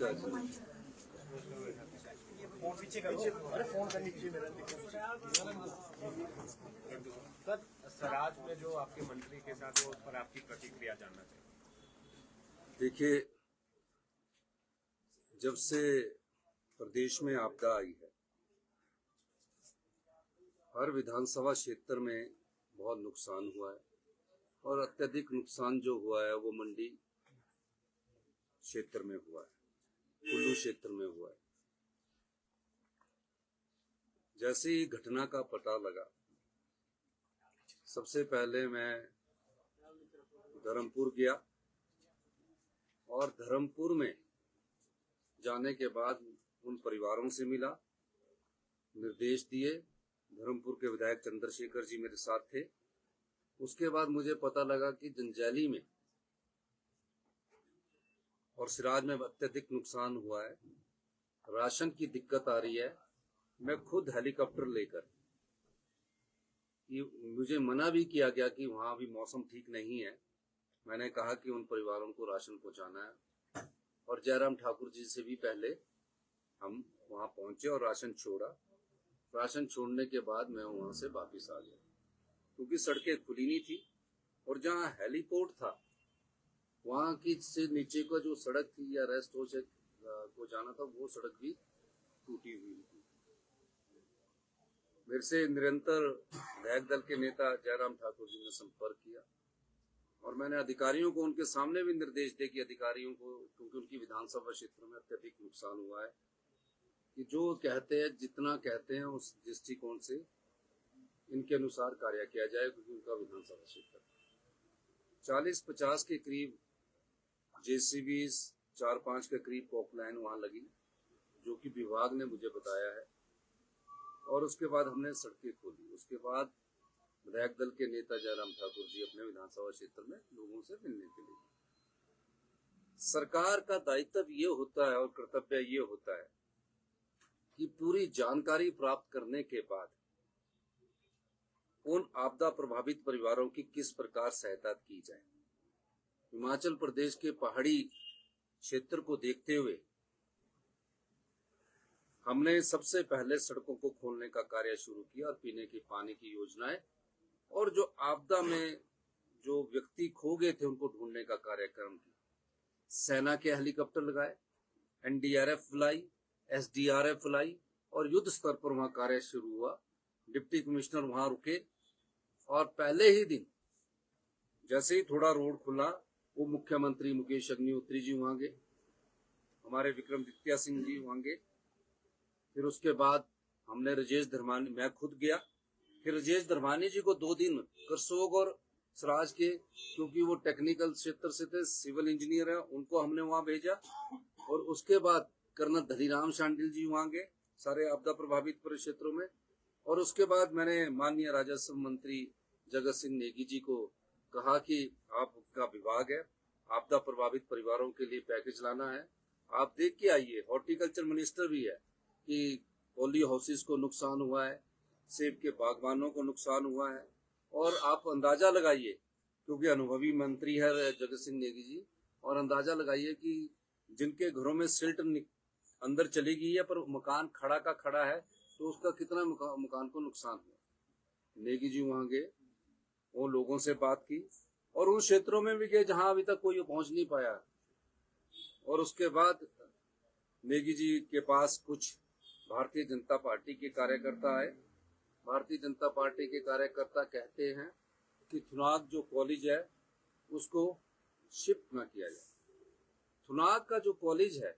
नमस्कार जी। सर, स्वराज में जो आपके मंत्री के साथ वो, उस पर आपकी प्रतिक्रिया जानना चाहिए। देखिए, जब से प्रदेश में आपदा आई है, हर विधानसभा क्षेत्र में बहुत नुकसान हुआ है और अत्यधिक नुकसान जो हुआ है वो मंडी क्षेत्र में हुआ है, कुल्लू क्षेत्र में हुआ है। जैसे ही घटना का पता लगा, सबसे पहले मैं धर्मपुर गया और धर्मपुर में जाने के बाद उन परिवारों से मिला, निर्देश दिए। धर्मपुर के विधायक चंद्रशेखर जी मेरे साथ थे। उसके बाद मुझे पता लगा कि जंजैली में और सिराज में अत्यधिक नुकसान हुआ है, राशन की दिक्कत आ रही है। मैं खुद हेलीकॉप्टर लेकर, मुझे मना भी किया गया कि वहां भी मौसम ठीक नहीं है, मैंने कहा कि उन परिवारों को राशन पहुंचाना है और जयराम ठाकुर जी से भी पहले हम वहां पहुंचे और राशन छोड़ा। राशन छोड़ने के बाद मैं वहां से वापिस आ गया, क्योंकि सड़कें खुली नहीं थी और जहां हेलीपोर्ट था वहां की से नीचे का जो सड़क थी या रेस्ट हाउस को जाना था, वो सड़क भी टूटी हुई थी। मेरे से निरंतर विधायक दल के नेता जयराम ठाकुर जी ने संपर्क किया और मैंने अधिकारियों को उनके सामने भी निर्देश दिए कि अधिकारियों को, क्योंकि उनकी विधानसभा क्षेत्र में अत्यधिक नुकसान हुआ है, कि जो कहते हैं, जितना कहते हैं उस दृष्टिकोण से इनके अनुसार कार्य किया जाए, क्योंकि उनका विधानसभा क्षेत्र 40-50 के करीब जेसीबी 4-5 के करीब पॉपलाइन वहां लगी, जो कि विभाग ने मुझे बताया है। और उसके बाद हमने सड़कें खोली। उसके बाद विधायक दल के नेता जयराम ठाकुर जी अपने विधानसभा क्षेत्र में लोगों से मिलने के लिए। सरकार का दायित्व ये होता है और कर्तव्य ये होता है कि पूरी जानकारी प्राप्त करने के बाद उन आपदा प्रभावित परिवारों की किस प्रकार सहायता की जाए। हिमाचल प्रदेश के पहाड़ी क्षेत्र को देखते हुए हमने सबसे पहले सड़कों को खोलने का कार्य शुरू किया और पीने के पानी की योजनाएं, और जो आपदा में जो व्यक्ति खो गए थे उनको ढूंढने का कार्यक्रम किया। सेना के हेलीकॉप्टर लगाए, एनडीआरएफ बुलाई, एसडीआरएफ बुलाई और युद्ध स्तर पर वहां कार्य शुरू हुआ। डिप्टी कमिश्नर वहां रुके और पहले ही दिन जैसे ही थोड़ा रोड खुला, वो मुख्यमंत्री मुकेश अग्निहोत्री जी वहां गए, हमारे विक्रमादित्य सिंह जी वहां गए। फिर उसके बाद हमने राजेश धर्मानी, मैं खुद गया। फिर राजेश धर्मानी जी को 2 दिन करसोग और सराज के, क्योंकि वो टेक्निकल क्षेत्र से थे, सिविल इंजीनियर है, उनको हमने वहां भेजा। और उसके बाद कर्नल धनीराम शांडिल जी वहां गए सारे आपदा प्रभावित क्षेत्रों में। और उसके बाद मैंने माननीय राजस्व मंत्री जगत सिंह नेगी जी को कहा कि आपका विभाग है, आपदा प्रभावित परिवारों के लिए पैकेज लाना है, आप देख के आइए। हॉर्टिकल्चर मिनिस्टर भी है कि पॉली हाउसेस को नुकसान हुआ है, सेब के बागवानों को नुकसान हुआ है, और आप अंदाजा लगाइए, क्योंकि अनुभवी मंत्री है जगत सिंह नेगी जी, और अंदाजा लगाइए कि जिनके घरों में सिल्ट अंदर चली गई है पर मकान खड़ा का खड़ा है, तो उसका कितना मकान को नुकसान हुआ। नेगी जी वहां गए, वो लोगों से बात की और उन क्षेत्रों में भी गए जहां अभी तक कोई पहुंच नहीं पाया। और उसके बाद नेगी जी के पास कुछ भारतीय जनता पार्टी के कार्यकर्ता आए। भारतीय जनता पार्टी के कार्यकर्ता कहते हैं कि थुनाग जो कॉलेज है उसको शिफ्ट न किया जाए। थुनाग का जो कॉलेज है,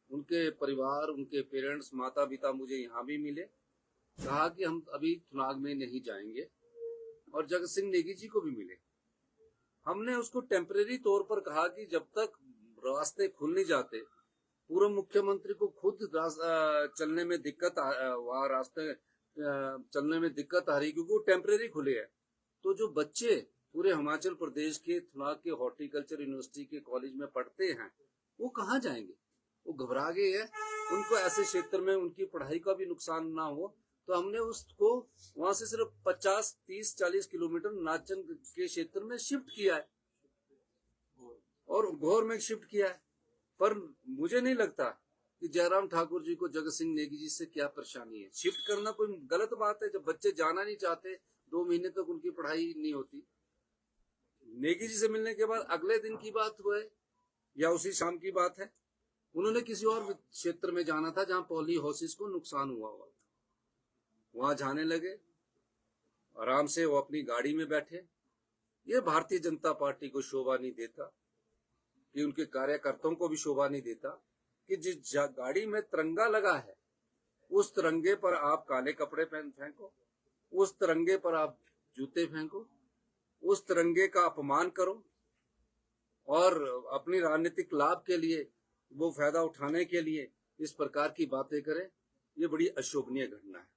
उनके परिवार, उनके पेरेंट्स, माता पिता मुझे यहाँ भी मिले, कहा कि हम अभी थुनाग में नहीं जाएंगे, और जगत सिंह नेगी जी को भी मिले। हमने उसको टेम्परेरी तौर पर कहा कि जब तक रास्ते खुल नहीं जाते, पूर्व मुख्यमंत्री को खुद चलने में दिक्कत, वहाँ रास्ते चलने में दिक्कत आ रही, क्योंकि वो टेम्परेरी खुले हैं। तो जो बच्चे पूरे हिमाचल प्रदेश के थुनाग के हॉर्टिकल्चर यूनिवर्सिटी के कॉलेज में पढ़ते हैं, वो कहाँ जाएंगे? वो घबरा गए हैं। उनको ऐसे क्षेत्र में उनकी पढ़ाई का भी नुकसान ना हो, तो हमने उसको वहां से सिर्फ 50, 30, 40 किलोमीटर नाचन के क्षेत्र में शिफ्ट किया है और घोर में शिफ्ट किया है। पर मुझे नहीं लगता कि जयराम ठाकुर जी को जगत सिंह नेगी जी से क्या परेशानी है। शिफ्ट करना कोई गलत बात है? जब बच्चे जाना नहीं चाहते, 2 महीने तक उनकी पढ़ाई नहीं होती। नेगी जी से मिलने के बाद अगले दिन की बात हुआ है या उसी शाम की बात है, उन्होंने किसी और क्षेत्र में जाना था जहां पॉली हाउसेस को नुकसान हुआ था। वहां जाने लगे, आराम से वो अपनी गाड़ी में बैठे। ये भारतीय जनता पार्टी को शोभा नहीं देता, कि उनके कार्यकर्ताओं को भी शोभा नहीं देता कि जिस गाड़ी में तिरंगा लगा है उस तिरंगे पर आप काले कपड़े पहन फेंको, उस तिरंगे पर आप जूते फेंको, उस तिरंगे का अपमान करो और अपनी राजनीतिक लाभ के लिए, वो फायदा उठाने के लिए इस प्रकार की बातें करें। ये बड़ी अशोभनीय घटना है।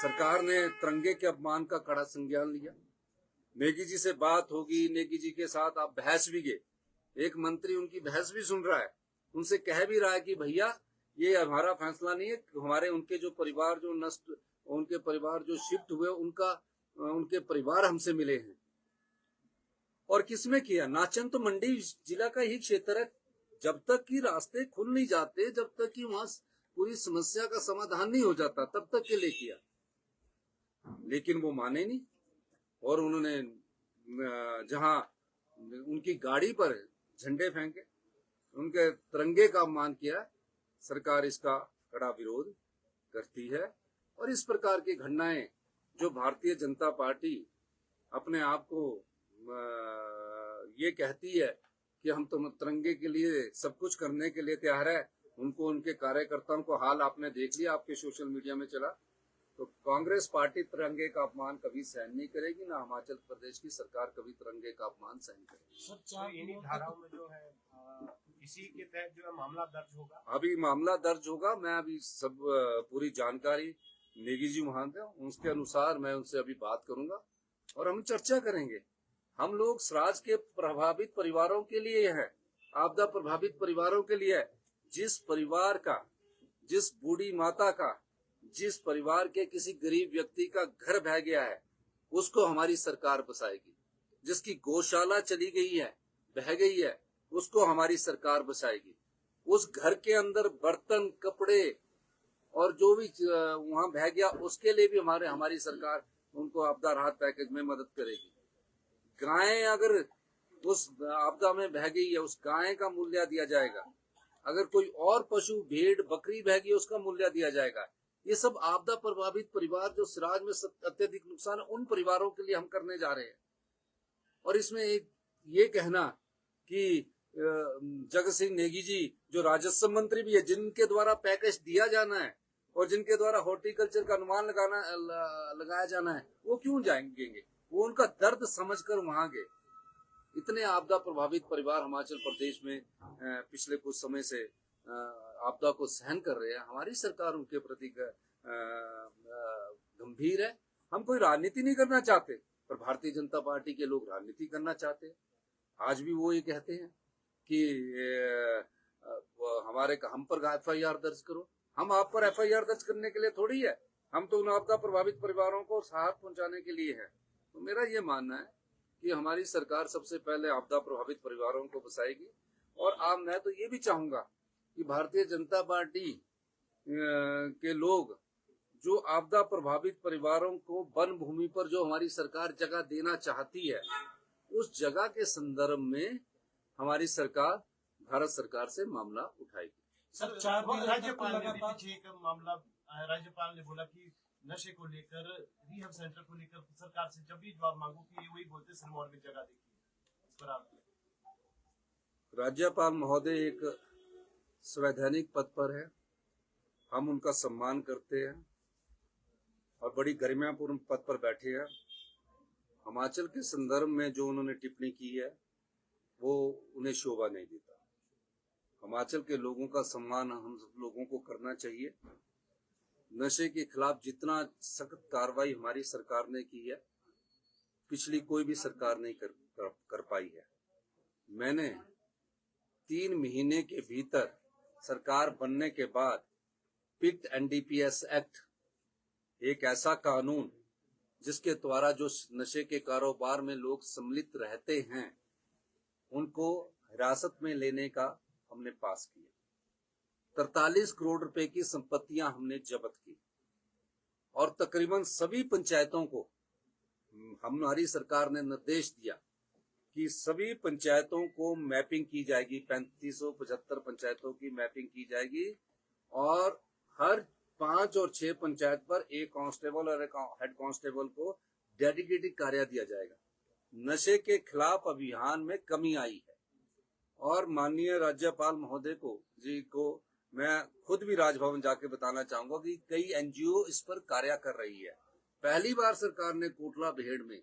सरकार ने तिरंगे के अपमान का कड़ा संज्ञान लिया। नेगी जी से बात होगी, नेगी जी के साथ आप बहस भी गए, एक मंत्री उनकी बहस भी सुन रहा है, उनसे कह भी रहा है कि भैया ये हमारा फैसला नहीं है, हमारे उनके जो परिवार जो नष्ट, उनके परिवार जो शिफ्ट हुए, उनके परिवार हमसे मिले हैं। और किसमें किया? नाचन तो मंडी जिला का ही क्षेत्र है। जब तक कि रास्ते खुल नहीं जाते, जब तक कि वहां पूरी समस्या का समाधान नहीं हो जाता, तब तक के लिए किया। लेकिन वो माने नहीं और उन्होंने जहां उनकी गाड़ी पर झंडे फेंके, उनके तिरंगे का अपमान किया। सरकार इसका कड़ा विरोध करती है। और इस प्रकार की घटनाएं जो भारतीय जनता पार्टी अपने आप को ये कहती है कि हम तो तिरंगे के लिए सब कुछ करने के लिए तैयार है, उनको, उनके कार्यकर्ताओं को हाल आपने देख लिया, आपके सोशल मीडिया में चला। तो कांग्रेस पार्टी तिरंगे का अपमान कभी सहन नहीं करेगी, ना हिमाचल प्रदेश की सरकार कभी तिरंगे का अपमान सहन करेगी। तो इन्हीं धाराओं में जो है इसी के तहत जो है मामला दर्ज होगा। अभी मामला दर्ज होगा। मैं अभी सब पूरी जानकारी नेगी जी वहां थे, उसके अनुसार मैं उनसे अभी बात करूंगा और हम चर्चा करेंगे। हम लोग स्वराज के प्रभावित परिवारों के लिए है, आपदा प्रभावित परिवारों के लिए है। जिस परिवार का, जिस बूढ़ी माता का, जिस परिवार के किसी गरीब व्यक्ति का घर बह गया है, उसको हमारी सरकार बचाएगी। जिसकी गौशाला चली गई है, बह गई है, उसको हमारी सरकार बचाएगी। उस घर के अंदर बर्तन, कपड़े और जो भी वहां बह गया, उसके लिए भी हमारी सरकार उनको आपदा राहत पैकेज में मदद करेगी। गाय अगर उस आपदा में बह गई है, उस गाय का मूल्य दिया जाएगा। अगर कोई और पशु, भेड़, बकरी बह गई, उसका मूल्य दिया जाएगा। ये सब आपदा प्रभावित परिवार जो सिराज में अत्यधिक नुकसान है, उन परिवारों के लिए हम करने जा रहे हैं। और इसमें एक ये कहना कि जगत सिंह नेगी जी जो राजस्व मंत्री भी है, जिनके द्वारा पैकेज दिया जाना है और जिनके द्वारा हॉर्टिकल्चर का अनुमान लगाया जाना है, वो क्यों जाएंगे? वो उनका दर्द समझकर वहां गए। इतने आपदा प्रभावित परिवार हिमाचल प्रदेश में पिछले कुछ समय से आपदा को सहन कर रहे हैं। हमारी सरकार उनके प्रति गंभीर है। हम कोई राजनीति नहीं करना चाहते, पर भारतीय जनता पार्टी के लोग राजनीति करना चाहते हैं। आज भी वो ये कहते हैं कि हम पर FIR दर्ज करो। हम आप पर FIR दर्ज करने के लिए थोड़ी है, हम तो उन आपदा प्रभावित परिवारों को राहत पहुंचाने के लिए है। तो मेरा ये मानना है कि हमारी सरकार सबसे पहले आपदा प्रभावित परिवारों को बचाएगी। और मैं तो ये भी चाहूंगा कि भारतीय जनता पार्टी के लोग जो आपदा प्रभावित परिवारों को वन भूमि पर जो हमारी सरकार जगह देना चाहती है, उस जगह के संदर्भ में हमारी सरकार, भारत सरकार से मामला उठाएगी। सर, राज्यपाल ने पीछे एक मामला, राज्यपाल ने बोला कि नशे को लेकर, रिहब सेंटर को लेकर सरकार से जब भी जवाब मांगो कि वही बोलते सिरमौर में जगह देखिए। इस पर आप, राज्यपाल महोदय एक संवैधानिक पद पर है, हम उनका सम्मान करते हैं और बड़ी गरिमापूर्ण पद पर बैठे हैं। हिमाचल के संदर्भ में जो उन्होंने टिप्पणी की है वो उन्हें शोभा नहीं देता। हिमाचल के लोगों का सम्मान हम सब लोगों को करना चाहिए। नशे के खिलाफ जितना सख्त कार्रवाई हमारी सरकार ने की है, पिछली कोई भी सरकार नहीं कर पाई है। मैंने 3 महीने के भीतर सरकार बनने के बाद पिक्ट NDPS एक्ट, एक ऐसा कानून जिसके द्वारा जो नशे के कारोबार में लोग सम्मिलित रहते हैं उनको हिरासत में लेने का हमने पास किए, 43 करोड़ रुपए की संपत्तियां हमने जब्त की और तकरीबन सभी पंचायतों को हमारी सरकार ने निर्देश दिया कि सभी पंचायतों को मैपिंग की जाएगी, 3575 पंचायतों की मैपिंग की जाएगी और हर 5 और 6 पंचायत पर एक कांस्टेबल और एक हेड कांस्टेबल को डेडिकेटेड कार्य दिया जाएगा। नशे के खिलाफ अभियान में कमी आई है और माननीय राज्यपाल महोदय को मैं खुद भी राजभवन जाके बताना चाहूंगा कि कई एनजीओ इस पर कार्य कर रही है। पहली बार सरकार ने कोटला बेहड़ में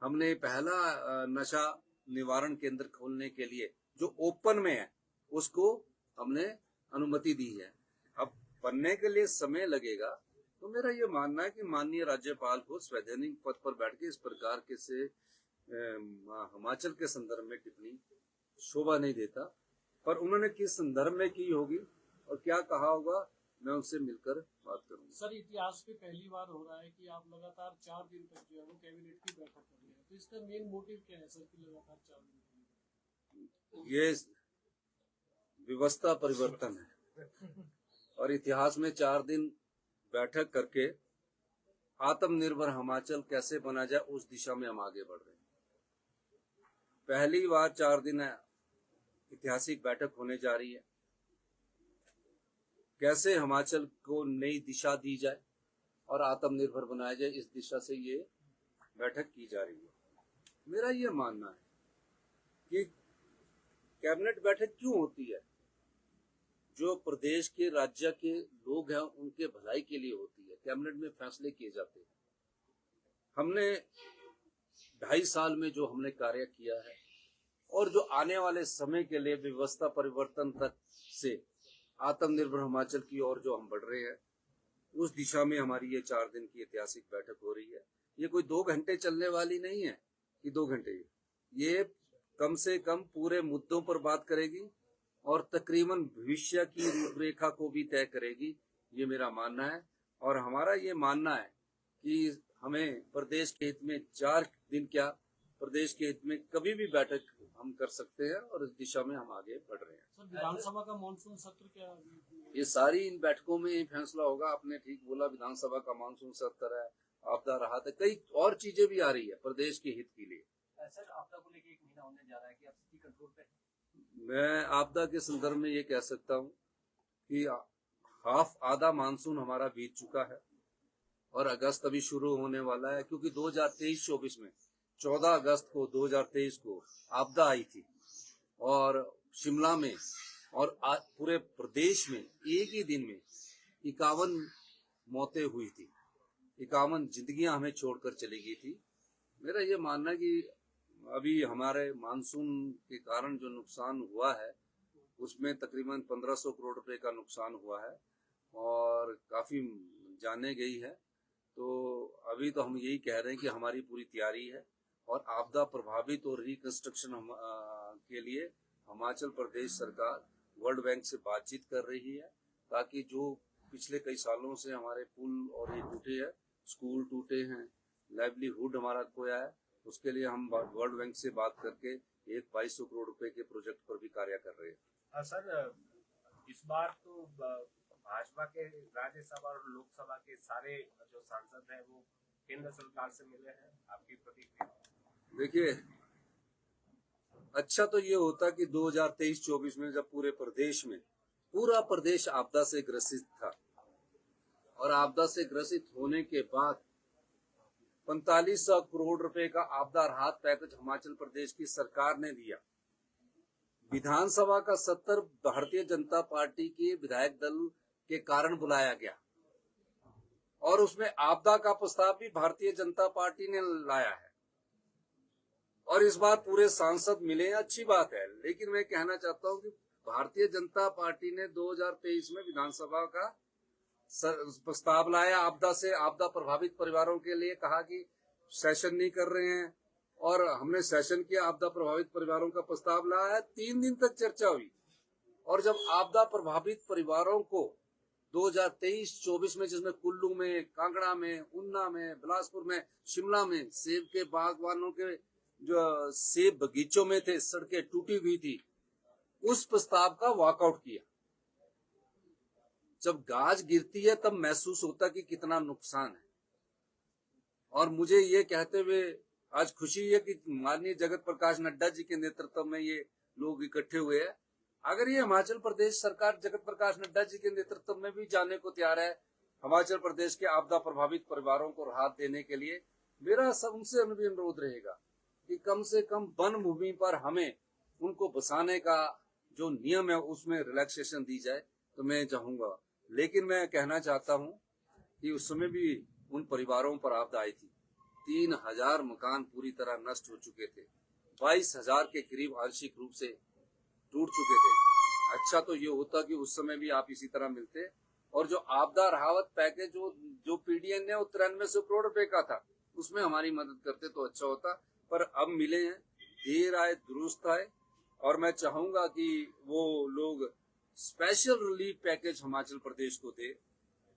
हमने पहला नशा निवारण केंद्र खोलने के लिए जो ओपन में है उसको हमने अनुमति दी है। अब बनने के लिए समय लगेगा, तो मेरा ये मानना है कि माननीय राज्यपाल को संवैधानिक पद पर बैठ के इस प्रकार के से हिमाचल के संदर्भ में टिप्पणी शोभा नहीं देता, पर उन्होंने किस संदर्भ में की होगी और क्या कहा होगा मैं उनसे मिलकर बात करूंगा। सर, इतिहास में पहली बार हो रहा है कि आप लगातार 4 दिन तक जो है वो कैबिनेट की बैठक कर रहे हैं, तो इसका मेन मोटिव क्या है सर कि लगातार 4 दिन? ये व्यवस्था परिवर्तन है और इतिहास में 4 दिन बैठक करके आत्मनिर्भर हिमाचल कैसे बना जाए उस दिशा में हम आगे बढ़ रहे हैं। पहली बार 4 दिन ऐतिहासिक बैठक होने जा रही है, कैसे हिमाचल को नई दिशा दी जाए और आत्मनिर्भर बनाया जाए, इस दिशा से ये बैठक की जा रही है। मेरा ये मानना है कि कैबिनेट बैठक क्यों होती है, जो प्रदेश के राज्य के लोग हैं उनके भलाई के लिए होती है। कैबिनेट में फैसले किए जाते हैं। हमने 2.5 साल में जो हमने कार्य किया है और जो आने वाले समय के लिए व्यवस्था परिवर्तन तक से आत्मनिर्भर हिमाचल की ओर जो हम बढ़ रहे हैं, उस दिशा में हमारी ये 4 दिन की ऐतिहासिक बैठक हो रही है। ये कोई 2 घंटे चलने वाली नहीं है कि 2 घंटे, ये कम से कम पूरे मुद्दों पर बात करेगी और तकरीबन भविष्य की रूपरेखा को भी तय करेगी, ये मेरा मानना है। और हमारा ये मानना है कि हमें प्रदेश के हित में 4 दिन क्या, प्रदेश के हित में कभी भी बैठक हम कर सकते हैं और इस दिशा में हम आगे बढ़ रहे हैं। सर, विधानसभा का मानसून सत्र क्या ये सारी इन बैठकों में ही फैसला होगा। आपने ठीक बोला, विधानसभा का मानसून सत्र है, आपदा राहत है, कई और चीजें भी आ रही है प्रदेश के हित के लिए। सर, आपदा को लेके 1 महीना होने जा रहा है कि आप स्थिति कंट्रोल पे? मैं आपदा के संदर्भ में ये कह सकता हूँ कि आधा मानसून हमारा बीत चुका है और अगस्त अभी शुरू होने वाला है, क्योंकि 2023-24 में 14 अगस्त को 2023 को आपदा आई थी और शिमला में और पूरे प्रदेश में एक ही दिन में 51 मौतें हुई थी, 51 जिंदगियां हमें छोड़कर चली गई थी। मेरा ये मानना है कि अभी हमारे मानसून के कारण जो नुकसान हुआ है उसमें तकरीबन 1500 करोड़ रुपए का नुकसान हुआ है और काफी जाने गई है। तो अभी तो हम यही कह रहे हैं कि हमारी पूरी तैयारी है और आपदा प्रभावित और रिकंस्ट्रक्शन के लिए हिमाचल प्रदेश सरकार वर्ल्ड बैंक से बातचीत कर रही है, ताकि जो पिछले कई सालों से हमारे पुल और ये टूटे हैं, स्कूल टूटे हैं, लाइवलीहुड हमारा खोया है, उसके लिए हम वर्ल्ड बैंक से बात करके 2200 करोड़ रुपए के प्रोजेक्ट पर भी कार्य कर रहे हैं। सर, इस बार तो भाजपा के राज्यसभा और लोकसभा के सारे जो सांसद हैं वो केंद्र सरकार से मिले हैं, आपकी प्रतिक्रिया? देखिए, अच्छा तो ये होता कि 2023-24 में जब पूरा प्रदेश आपदा से ग्रसित था और आपदा से ग्रसित होने के बाद 4500 करोड़ रुपए का आपदा राहत पैकेज हिमाचल प्रदेश की सरकार ने दिया। विधानसभा का 70 भारतीय जनता पार्टी के विधायक दल के कारण बुलाया गया और उसमें आपदा का प्रस्ताव भी भारतीय जनता पार्टी ने लाया है और इस बार पूरे सांसद मिले, अच्छी बात है। लेकिन मैं कहना चाहता हूं कि भारतीय जनता पार्टी ने 2023 में विधानसभा का प्रस्ताव लाया, आपदा प्रभावित परिवारों के लिए कहा कि सेशन नहीं कर रहे हैं और हमने सेशन किया, आपदा प्रभावित परिवारों का प्रस्ताव लाया, 3 दिन तक चर्चा हुई और जब आपदा प्रभावित परिवारों को 2023-24 में, जिसमें कुल्लू में, कांगड़ा में, ऊना में, बिलासपुर में, शिमला में सेब के बागवानों के जो सेब बगीचों में थे, सड़कें टूटी हुई थी, उस प्रस्ताव का वॉकआउट किया। जब गाज गिरती है तब महसूस होता कि कितना नुकसान है। और मुझे ये कहते हुए आज खुशी है कि माननीय जगत प्रकाश नड्डा जी के नेतृत्व में ये लोग इकट्ठे हुए हैं। अगर ये हिमाचल प्रदेश सरकार जगत प्रकाश नड्डा जी के नेतृत्व में भी जाने को तैयार है हिमाचल प्रदेश के आपदा प्रभावित परिवारों को राहत देने के लिए, मेरा सबसे भी अनुरोध रहेगा कि कम से कम वन भूमि पर हमें उनको बसाने का जो नियम है उसमें रिलैक्सेशन दी जाए तो मैं चाहूंगा। लेकिन मैं कहना चाहता हूं कि उस समय भी उन परिवारों पर आपदा आई थी। 3000 मकान पूरी तरह नष्ट हो चुके थे, 22,000 के करीब आंशिक रूप से टूट चुके थे। अच्छा तो ये होता कि उस समय भी आप इसी तरह मिलते, और जो आपदा राहत पैकेज जो पीडीएन ने 9300 करोड़ रुपए का था उसमें हमारी मदद करते तो अच्छा होता। पर अब मिले हैं, देर आए दुरुस्त आए, और मैं चाहूंगा कि वो लोग special relief package Himachal Pradesh को दे,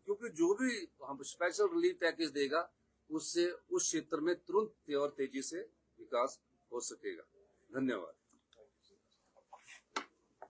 क्योंकि जो भी हम स्पेशल रिलीफ पैकेज देगा उससे उस क्षेत्र में तुरंत और तेजी से विकास हो सकेगा। धन्यवाद।